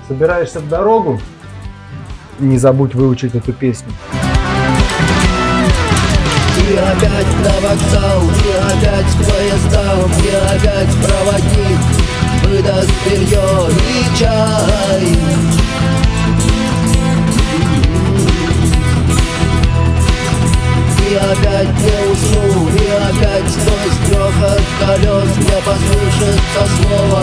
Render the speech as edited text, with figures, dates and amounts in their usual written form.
Собираешься в дорогу? Не забудь выучить эту песню. И опять на вокзал, и опять к поездам, и опять проводник выдаст белье и чай. И опять не усну, и опять сквозь грохот колес мне послышится слово